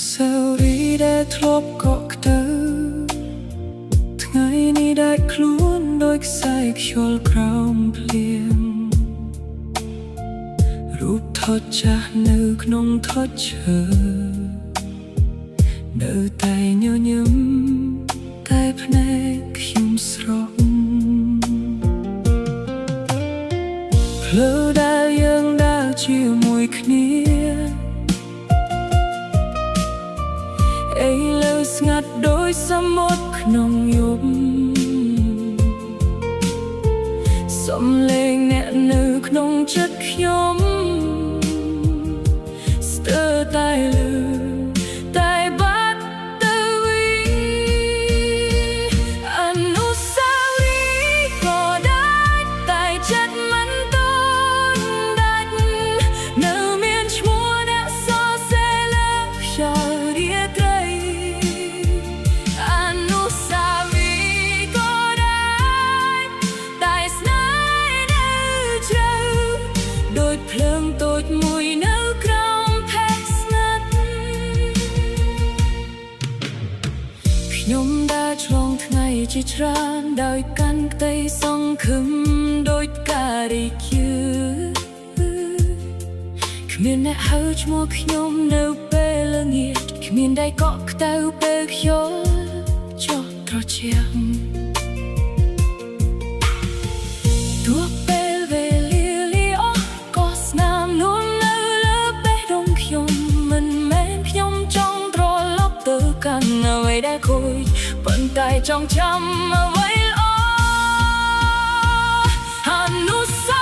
សារីយ៍ដែលធ្លាប់កក់ក្ដៅថ្ងៃនេះដែលខ្លួនដោយខ្សែខ្យល់ក្រោមភ្លៀងរូបថតចាស់នៅក្នុងថតឈើនៅតែញញឹមតែភ្នែកខ្ញុំស្រស់ផ្លូវដែលយើងដើរជាមួយគ្នាឥឡូវស្ងាត់ដោយសមុទ្រក្នុងយប់សំឡេងអ្នកនៅក្នុងចិត្តខ្ញុំស្ទើរតែលឺតែបាត់ទៅវិញអនុស្សាវរីយ៍ក៏ដាច់តែចិត្តមិនតន់ដាច់នៅមានឈ្មោះអ្នកសរសេរលើខ្យល់រាត្រីអនុស្សាវរីយ៍ក៏ដាច់តែស្នេហ៍នៅជ្រៅដូចភ្លើងតូចមួយនៅក្រោមផេះស្ងាត់ខ្ញុំដើរឆ្លងថ្ងៃជាច្រើនដោយកាន់ក្តីសង្ឃឹមដូចការរីករាយគ្មានអ្នកហៅឈ្មោះខ្ញុំនៅពេលល្ងាចគ្មានដៃកក់ក្តៅពេលខ្យល់ចុះត្រជាក់ទោះពេលវេលាលីអស់ក៏ស្នាមនួននៅលើបេះដូងខ្ញុំមិនមែនខ្ញុំចង់ត្រឡប់ទៅកាន់អ្វីដែលខូចប៉ុន្តែចង់ចាំអ្វីល្អអនុស្សា